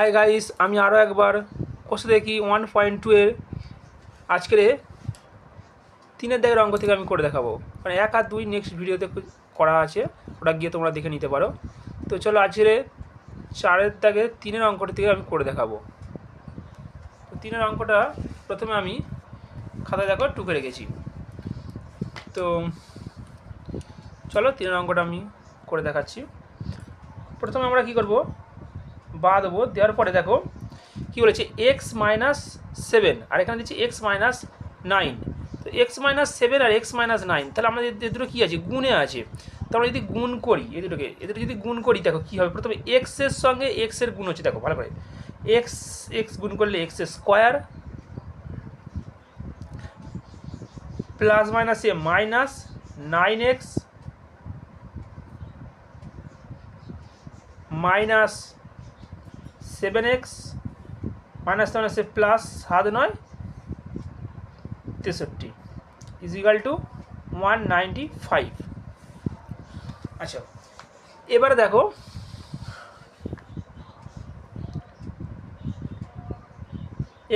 Hi guys, আমি আরও একবার কষে দেখি 1.2 এর আজকের 3-এর দাগের অঙ্ক থেকে আমি করে দেখাবো। মানে 1 আর 2 নেক্সট ভিডিওতে করা আছে, ওটা গিয়ে তোমরা দেখে নিতে পারো। তো চলো আজকের 4-এর দাগে 3-এর অঙ্কটা থেকে আমি করে দেখাবো। তো 3-এর অঙ্কটা প্রথমে আমি খাতায় দেখো টুকে রেখেছি। তো চলো 3-এর অঙ্কটা আমি করে দেখাচ্ছি। প্রথমে আমরা কি করব, বা দেবো, দেওয়ার পরে দেখো কী বলেছে x-7 আর এখানে দিচ্ছি x-9। তো x-7 আর x-9, তাহলে আমাদের এদের দুটো কী আছে, গুণে আছে। তো আমরা যদি গুণ করি এদের যদি গুণ করি, দেখো কী হবে। প্রথমে এক্সের সঙ্গে এক্সের গুণ হচ্ছে, দেখো ভালো করে, এক্স গুণ করলে এক্সের square plus minus a minus 9x minus 7x minus মাইনাসে প্লাস 7-9 63 ইজিক্যাল টু 195। আচ্ছা, এবারে দেখো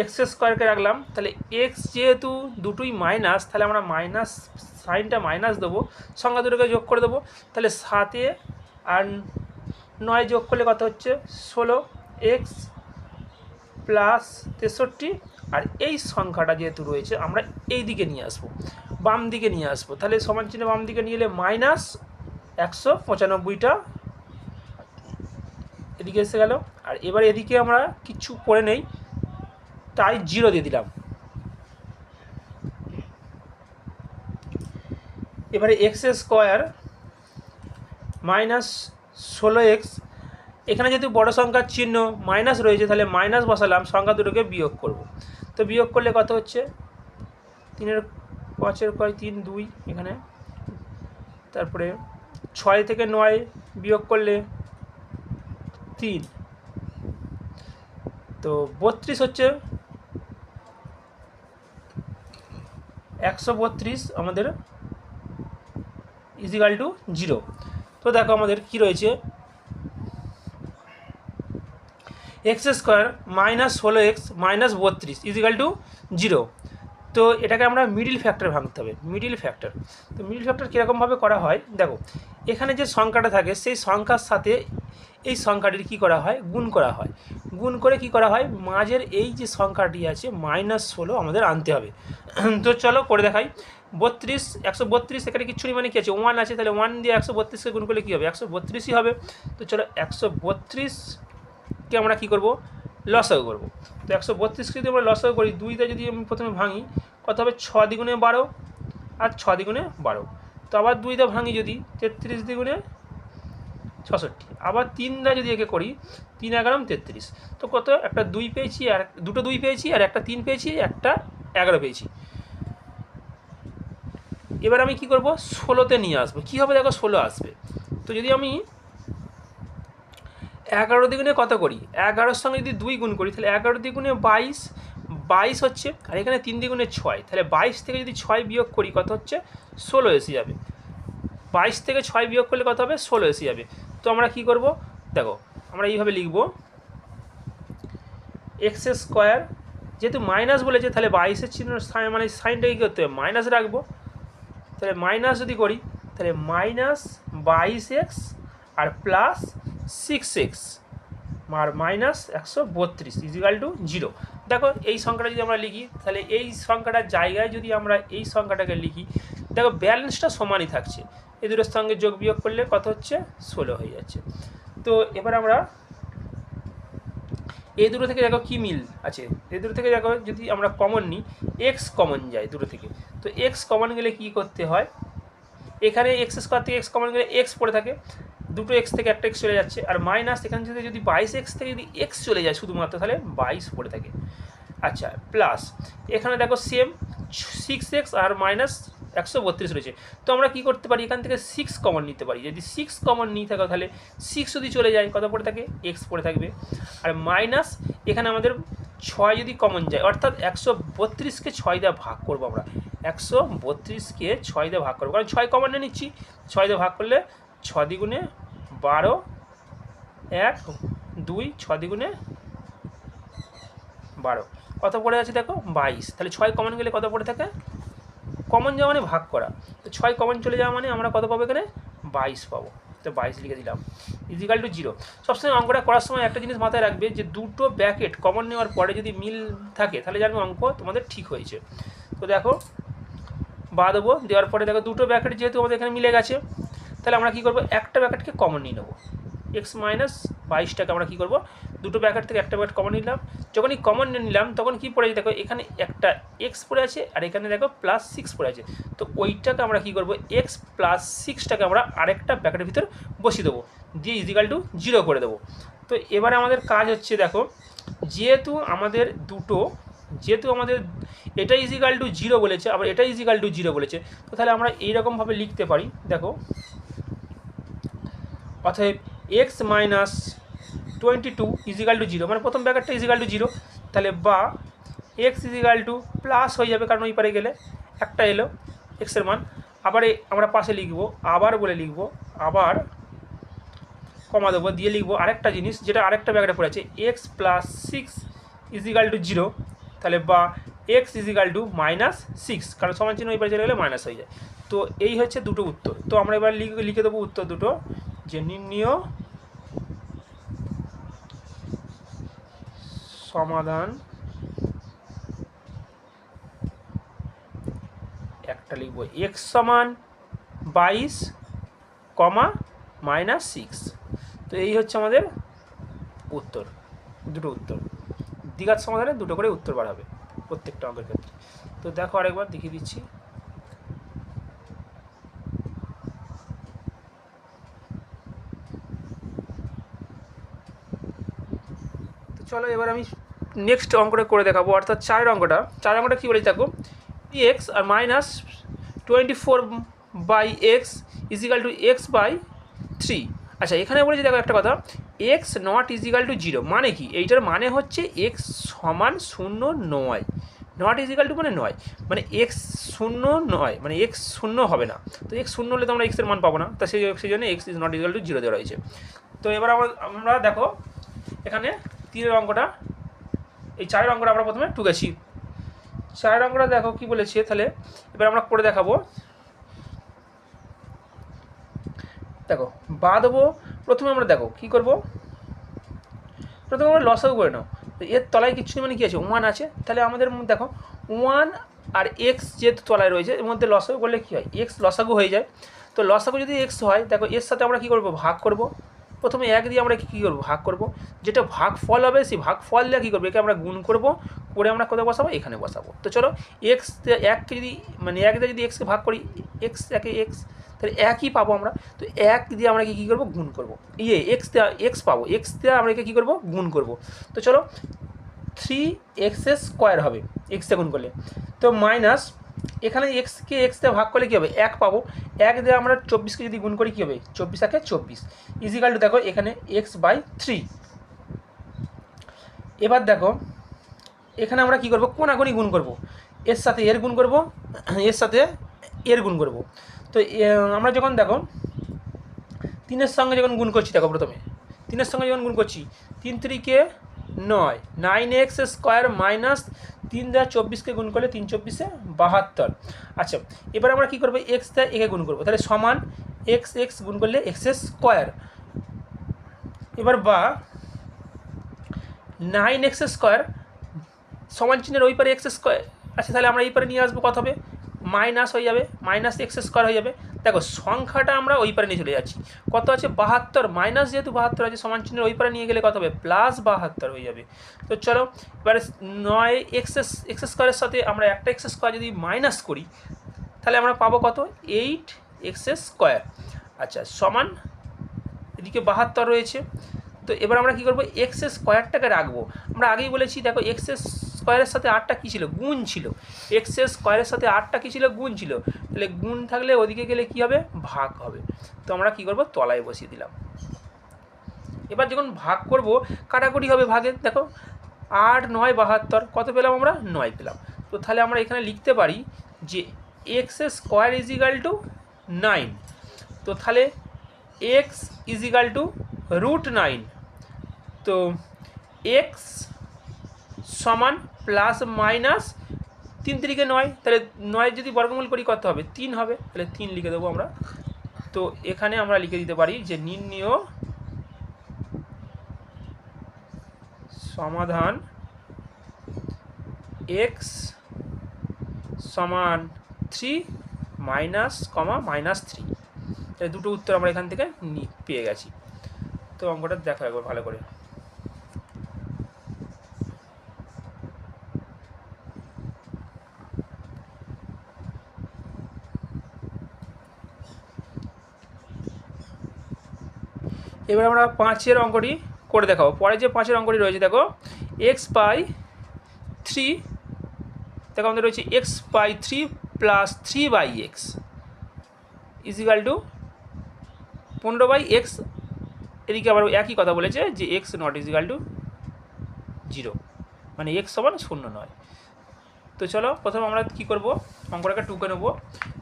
এক্স স্কোয়ারকে রাখলাম, তাহলে এক্স যেহেতু দুটোই মাইনাস, তাহলে আমরা মাইনাস সাইনটা মাইনাস দেবো, সংখ্যা দুটোকে যোগ করে দেবো। তাহলে 7 আর 9 যোগ করলে কত হচ্ছে 16x প্লাস 63। আর এই সংখ্যাটা যেহেতু রয়েছে আমরা এই দিকে নিয়ে আসবো, বাম দিকে নিয়ে আসবো। তাহলে সমান চিহ্ন বাম দিকে নিয়ে এলে মাইনাস 195টা এদিকে এসে গেল। আর এবার এদিকে আমরা কিছু করে নেই, তাই 0 দিয়ে দিলাম। এবারে এক্স স্কোয়ার মাইনাস 16x, এখানে যেহেতু বড় সংখ্যার চিহ্ন মাইনাস রয়েছে, তাহলে মাইনাস বসালাম, সংখ্যা দুটোকে বিয়োগ করব। তো বিয়োগ করলে কত হচ্ছে, 3-এর 5-এর 3 2 এখানে, তারপরে 6 থেকে 9 বিয়োগ করলে 3, তো 32 হচ্ছে 132 আমাদের ইজিক্যাল টু 0। তো দেখো আমাদের কি রয়েছে, x square minus 16x minus 32 equal to 0। তো এটাকে আমরা মিডিল ফ্যাক্টর ভাঙতে হবে, মিডিল ফ্যাক্টর। তো মিডিল ফ্যাক্টর কীরকমভাবে করা হয়, দেখো এখানে যে সংখ্যাটা থাকে সেই সংখ্যার সাথে এই সংখ্যাটির কী করা হয়, গুণ করা হয়। গুণ করে কি করা হয়, মাঝের এই যে সংখ্যাটি আছে -16 আমাদের আনতে হবে। তো চলো করে দেখাই। 32 132, এখানে কিচ্ছু নেই, মানে কী আছে 1 আছে, তাহলে 1 দিয়ে 132কে গুণ করলে কী হবে, 132ই হবে। তো চলো 132কে আমরা কী করবো, লসাগু করবো। তো 132কে যদি আমরা লসাগু করি, 2টা যদি আমি প্রথমে ভাঙি, কত হবে 6 দ্বিগুণে 12 আর 6 দ্বিগুণে 12। তো আবার 2টা ভাঙি যদি, 33 দ্বিগুণে 66। আবার 3টা যদি একে করি, 3 11 33। তো কত, একটা 2 পেয়েছি, আর দুটো 2 পেয়েছি, আর একটা 3 পেয়েছি, একটা 11 পেয়েছি। এবার আমি কি করব, 16তে নিয়ে আসবো। কী হবে দেখো, 16 আসবে। তো যদি আমি 11 দ্বিগুণে কত করি, 11-এর সঙ্গে যদি 2 গুণ করি, তাহলে 11 দ্বিগুণে 22 হচ্ছে, আর এখানে 3 দ্বিগুণে 6, তাহলে 22 থেকে যদি 6 বিয়োগ করি কত হচ্ছে 16 এসে যাবে। 22 থেকে 6 বিয়োগ করলে কত হবে, 16 এসে যাবে। তো আমরা কি করব, দেখো আমরা এইভাবে লিখব, এক্স স্কোয়ার যেহেতু মাইনাস বলেছে, তাহলে 22-এর চিহ্ন মানে সাইনটাকে কী করতে হবে, মাইনাস রাখবো। তাহলে মাইনাস যদি করি, তাহলে -22x R plus 6x R minus 132 is equal to 0। দেখো এই সংখ্যাটা যদি আমরা লিখি, তাহলে এই সংখ্যাটার জায়গায় যদি আমরা এই সংখ্যাটাকে লিখি, দেখো ব্যালেন্সটা সমানই থাকছে। এই দুটোর সঙ্গে যোগ বিয়োগ করলে কত হচ্ছে 16 হয়ে যাচ্ছে। তো এবার আমরা এই দুটো থেকে দেখো কী মিল আছে, এই দুটো থেকে দেখো যদি আমরা কমন নিই, এক্স কমন যায় দুটো থেকে। তো এক্স কমন গেলে কী করতে হয়, এখানে এক্স স্কোয়ার থেকে এক্স কমন গেলে এক্স পড়ে থাকে, দুটো এক্স থেকে একটা এক্স চলে যাচ্ছে, আর মাইনাস এখান থেকে যদি 22x থেকে যদি এক্স চলে যায় শুধুমাত্র, তাহলে 22 পড়ে থাকে। আচ্ছা, প্লাস এখানে দেখো সেম 6x আর মাইনাস 132 রয়েছে। তো আমরা কী করতে পারি, এখান থেকে 6 কমন নিতে পারি। যদি 6 কমন নিয়ে থাকো, তাহলে 6 যদি চলে যায় কত পড়ে থাকে, এক্স পড়ে থাকবে। আর মাইনাস এখানে আমাদের 6 যদি কমন যায়, অর্থাৎ 132কে 6 দিয়ে ভাগ করবো আমরা, 132কে 6 দিয়ে ভাগ করবো, কারণ 6 কমন নিয়ে নিচ্ছি। 6 দিয়ে ভাগ করলে 6 দ্বিগুণে 12, 1 2, 6 দ্বিগুণে 12, কত পড়ে আছে দেখো 22, তাহলে 6 কমন গেলে কত পড়ে থাকে, কমন যাওয়া মানে ভাগ করা, তো 6 কমন চলে যাওয়া মানে আমরা কত পাবো এখানে 22 পাবো, তো 22 লিখে দিলাম ইজিক্যাল টু 0। সবসময় অঙ্কটা করার সময় একটা জিনিস মাথায় রাখবে যে দুটো ব্র্যাকেট কমন নেওয়ার পরে যদি মিল থাকে তাহলে জানবে অঙ্ক তোমাদের ঠিক হয়েছে। তো দেখো বা দেবো, দেওয়ার পরে দেখো দুটো ব্র্যাকেট যেহেতু আমাদের এখানে মিলে গেছে, তাহলে আমরা কী করবো একটা ব্র্যাকেটকে কমন নিয়ে নেবো, এক্স মাইনাস 22টাকে আমরা কী করবো দুটো ব্র্যাকেট থেকে একটা ব্র্যাকেট কমন নিলাম, যখনই কমন নিলাম তখন কী পড়ে আছে দেখো এখানে একটা এক্স পড়ে আছে আর এখানে দেখো +6 পড়ে আছে, তো ওইটাকে আমরা কী করবো এক্স +6টাকে আমরা আরেকটা ব্র্যাকেটের ভিতর বসিয়ে দেবো, দিয়ে ইজিক্যাল টু 0 করে দেবো। তো এবারে আমাদের কাজ হচ্ছে দেখো যেহেতু আমাদের এটা ইজিক্যাল টু 0 বলেছে আবার এটা ইজিক্যাল টু 0 বলেছে, তো তাহলে আমরা এইরকমভাবে লিখতে পারি দেখো, অতএব এক্স মাইনাস 22 ইজিক্যাল টু 0, মানে প্রথম ব্র্যাকেটটা ইজিক্যাল টু 0, তাহলে বা এক্স ইজিক্যাল টু প্লাস হয়ে যাবে কারণ ওই পারে গেলে একটা এলো এক্সের মান, আবার আমরা পাশে লিখবো আবার বলে লিখবো আবার কমা দেবো, দিয়ে লিখবো আরেকটা জিনিস যেটা আরেকটা ব্র্যাকেটে পড়ে আছে এক্স +6 ইজিক্যাল টু 0, তাহলে বা এক্স ইজিক্যাল টু -6, কারণ সমান চিহ্ন ওই পারে চলে গেলে মাইনাস হয়ে যায়। তো এই হচ্ছে দুটো উত্তর। তো আমরা এবার লিখে দেবো উত্তর দুটো, যে নির্ণীয় সমাধান, একটা লিখবো এক্স সমান 22, -6, তো এই হচ্ছে আমাদের উত্তর, দুটো উত্তর, দ্বিঘাত সমাধানে দুটো করে উত্তর বার হবে প্রত্যেকটা অঙ্কের ক্ষেত্রে। তো দেখো আরেকবার দেখিয়ে দিচ্ছি, তো চলো এবার আমি নেক্সট অঙ্কটা করে দেখাবো, অর্থাৎ 4 অঙ্কটা কী বলেছি দেখো, এক্স আর -24/x ইজিক্যাল টু x/3। আচ্ছা এখানে বলেছি দেখো একটা কথা, এক্স নট ইজিক্যাল টু 0 মানে কি, এইটার মানে হচ্ছে এক্স সমান 0 নয়, নট ইজিক্যাল টু মানে নয়, মানে এক্স 0 নয়, মানে এক্স 0 হবে না, তো এক্স 0 হলে তো আমরা এক্সের মান পাবো না, তা সেই জন্য x is not equal to 0 দেওয়া রয়েছে। তো এবার আমরা দেখো এখানে 3 অঙ্কটা, এই 4 অঙ্কটা আমরা প্রথমে টুকেছি, 4 অঙ্কটা দেখো কি বলেছে, তাহলে এবার আমরা করে দেখাবো। দেখো বা দেবো, প্রথমে আমরা দেখো কী করবো, প্রথমে আমরা লসাগু করে নাও, এর তলায় কিছু মানে কী আছে 1 আছে, তাহলে আমাদের দেখো 1 আর এক্স যেহেতু তলায় রয়েছে এর মধ্যে লসাগু করলে কী হয় এক্স লসাগু হয়ে যায়, তো লসাগু যদি এক্স হয় দেখো এর সাথে আমরা কী করবো ভাগ করব, প্রথমে 1 দিয়ে আমরা কী করবো ভাগ করব, যেটা ভাগ ফল হবে সেই ভাগ ফল দিয়ে কী করবো একে আমরা গুণ করব, করে আমরা কোথায় বসাবো এখানে বসাবো। তো চলো এক্স 1কে যদি মানে 1 দিয়ে যদি এক্সকে ভাগ করি এক্স একে এক্স, তাহলে 1ই পাবো আমরা, তো 1 দিয়ে আমরা কী করবো গুণ করবো, এক্স পাবো, এক্স দিয়ে আমরা একে কী করবো গুণ করবো। তো চলো 3x² হবে এক্সে গুণ করলে, তো মাইনাস এখানে এক্সকে এক্স দিয়ে ভাগ করলে কী হবে 1 পাবো, 1 দিয়ে আমরা 24কে যদি গুণ করি কী হবে 24 একে 24 ইজিক্যাল টু দেখো এখানে x/3। এবার দেখো এখানে আমরা কী করবো কোনাকুনি গুণ করব, এর সাথে এর গুণ করব, এর সাথে এর গুণ করব। তো আমরা যখন দেখো 3-এর সঙ্গে যখন গুণ করছি দেখো প্রথমে 3-এর সঙ্গে যখন গুণ করছি 3 3 9, 9x² মাইনাস 3 দ্বারা 24কে গুণ করলে 3 24 72। আচ্ছা এবার আমরা কী করবো এক্স দ্বারা একে গুণ করবো, তাহলে সমান x গুণ করলে x², এবার বা 9x² সমান চিহ্নের ওই পারে x², আচ্ছা তাহলে আমরা এই পারে নিয়ে আসবো কত হবে মাইনাস হয়ে যাবে, -x² হয়ে যাবে। দেখো সংখ্যাটা আমরা ওই পারে নিয়ে চলে যাচ্ছি, কত আছে 72, মাইনাস যেহেতু 72 আছে সমান চিহ্নের ওই পারে নিয়ে গেলে কত হবে +72 হয়ে যাবে। তো চলো এবারে 9x² সাথে আমরা একটা x² যদি মাইনাস করি তাহলে আমরা পাবো কত 8x²। আচ্ছা সমান এদিকে 72 রয়েছে, তো এবার আমরা কী করবো x² রাখবো, আমরা আগেই বলেছি দেখো x² সাথে 8টা কী ছিল গুণ ছিল, x² সাথে 8টা কী ছিল গুণ ছিল, তাহলে গুণ থাকলে ওদিকে গেলে কী হবে ভাগ হবে, তো আমরা কী করবো তলায় বসিয়ে দিলাম। এবার যখন ভাগ করব কাটাকুটি হবে ভাগে, দেখো 8 9 72 কত পেলাম আমরা 9 পেলাম, তো তাহলে আমরা এখানে লিখতে পারি যে x² ইজিক্যাল টু 9, তো তাহলে x ইজিক্যাল টু √9, তো x সমান প্লাস মাইনাস 3 3 9, তাহলে 9 যদি বর্গমূল করি কত হবে 3 হবে, তাহলে 3 লিখে দেবো আমরা। তো এখানে আমরা লিখে দিতে পারি যে নির্ণেয় সমাধান x সমান 3 মাইনাস কমা মাইনাস 3, তাহলে দুটো উত্তর আমরা এখান থেকে পেয়ে গেছি। তো অঙ্কটা দেখো একবার ভালো করে। এবার আমরা 5-এর অঙ্কটি করে দেখাবো। পরে যে 5-এর অঙ্কটি রয়েছে দেখো x/3, দেখো আমাদের রয়েছে x/3 plus 3/x is equal two 15/x। এদিকে আবার একই কথা বলেছে যে x নট ইজিক্যাল টু 0, মানে x সমান 0 নয়। তো চলো প্রথমে আমরা কী করবো, অঙ্কটাকে টুকে নেবো।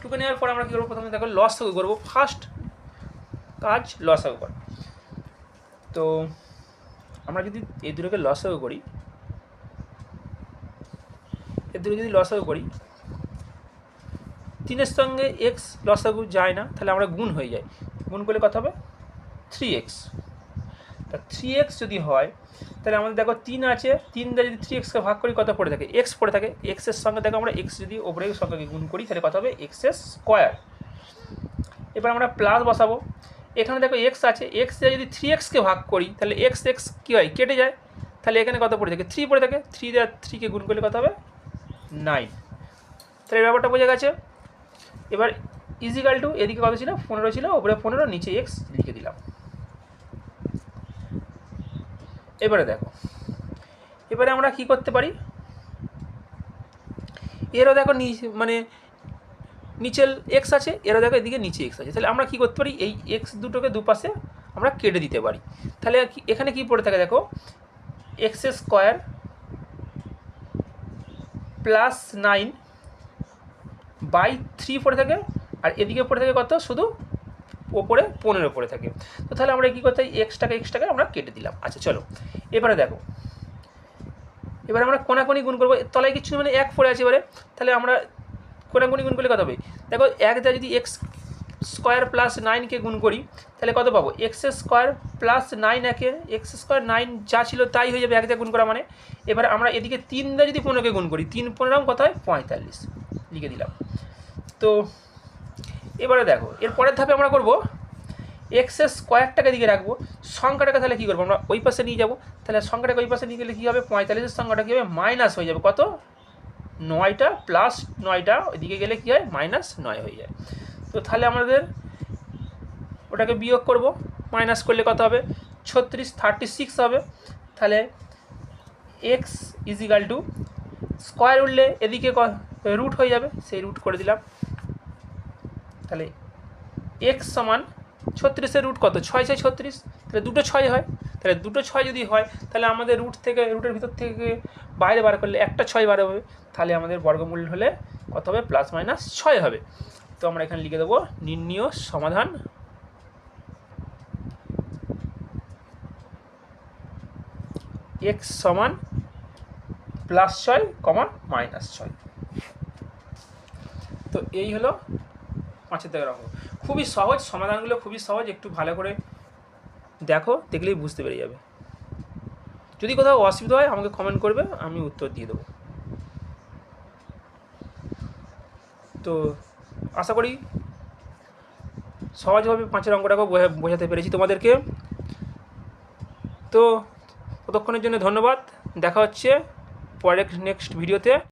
টুকে নেওয়ার পর আমরা কী করবো, প্রথমে দেখো লসাগু করবো। ফার্স্ট কাজ লসাগু করা। তো আমরা যদি এই দুটোকে লসাগু করি, এর দুটো যদি লসাগু করি, 3-এর সঙ্গে x লসাগু যায় না, তাহলে আমরা গুণ হয়ে যায়। গুণ করলে কত হবে 3x। তা 3x যদি হয় তাহলে আমাদের দেখো 3 আছে, 3 দিয়ে যদি 3xকে ভাগ করি কত পড়ে থাকে x পড়ে থাকে। x এর সঙ্গে দেখো আমরা x যদি ওপরের সংখ্যাকে গুণ করি তাহলে কত হবে x²। এবার আমরা প্লাস বসাবো। এখানে দেখো x আছে, x দিয়ে যদি 3xকে ভাগ করি তাহলে x কী হয় কেটে যায়, তাহলে এখানে কত পড়ে থাকে 3 পড়ে থাকে। 3 দিয়ে 3কে গুণ করলে কত হবে 9। তাহলে এই ব্যাপারটা বোঝা গেছে। এবার ইজিক্যাল টু এদিকে কত ছিল 15 ছিল, ওপরে 15, নিচে x লিখে দিলাম। এবারে দেখো, এবারে আমরা কি করতে পারি, এরও দেখো মানে নিচের x আছে, এরও দেখো এদিকে নিচে x আছে, তাহলে আমরা কি করতে পারি এই x দুটোকে দুপাশে আমরা কেটে দিতে পারি। তাহলে এখানে কি পড়ে থাকে দেখো x² প্লাস 9/3 পড়ে থাকে, আর এদিকে পড়ে থাকে কত শুধু ওপরে 15 পড়ে থাকে। তো তাহলে আমরা কী করতে এক্সটাকে আমরা কেটে দিলাম। আচ্ছা চলো এবারে দেখো, এবারে আমরা কোনাকুনি গুণ করবো। তলায় কিছু মানে 1 পড়ে আছে, এবারে তাহলে আমরা কোনাকুনি গুণ করলে কত হবে দেখো 1 দিয়ে যদি x² প্লাস 9কে গুণ করি তাহলে কত পাবো x² প্লাস 9 একে x² 9 যা ছিল তাই হয়ে যাবে 1 দিয়ে গুণ করা মানে। এবার আমরা এদিকে 3 দিয়ে যদি 15কে গুণ করি 3 15 কত হয় 45 লিখে দিলাম। তো এবারে দেখো এর পরের ধাপে আমরা করবো x² দিকে রাখবো, সংখ্যাটাকে তাহলে কী করবো আমরা ওই পাশে নিয়ে যাবো। তাহলে সংখ্যাটাকে ওই পাশে নিয়ে গেলে কী হবে 45-এর সংখ্যাটা কী হবে মাইনাস হয়ে যাবে কত 9টা প্লাস 9টা ওইদিকে গেলে কী হয় -9 হয়ে যায়। তো তাহলে আমাদের ওটাকে বিয়োগ করব, মাইনাস করলে কত হবে 36 হবে। তাহলে x ইজিক্যাল টু স্কোয়ার উঠলে এদিকে রুট হয়ে যাবে, সেই রুট করে দিলাম। তাহলে x সমান 36-এর রুট কত 6 6 36, তাহলে দুটো 6 হয়। তাহলে দুটো 6 যদি হয় তাহলে আমাদের রুটের ভিতর থেকে বাইরে বার করলে একটা 6 বার হবে, তাহলে আমাদের বর্গমূল হলে কত হবে +-6 হবে। তো আমরা এখানে লিখে দেবো নির্ণেয় সমাধান x সমান +6, -6। তো এই হলো 5-এর দাগের অঙ্ক। খুবই সহজ, সমাধানগুলো খুবই সহজ, একটু ভালো করে দেখো, দেখলেই বুঝতে পেরে যাবে। যদি কোথাও অসুবিধা হয় আমাকে কমেন্ট করবে, আমি উত্তর দিয়ে দেবো। তো আশা করি সহজভাবে 5-এর অঙ্কটাকেও বোঝাতে পেরেছি তোমাদেরকে। তো ততক্ষণের জন্য ধন্যবাদ, দেখা হচ্ছে পরের নেক্সট ভিডিওতে।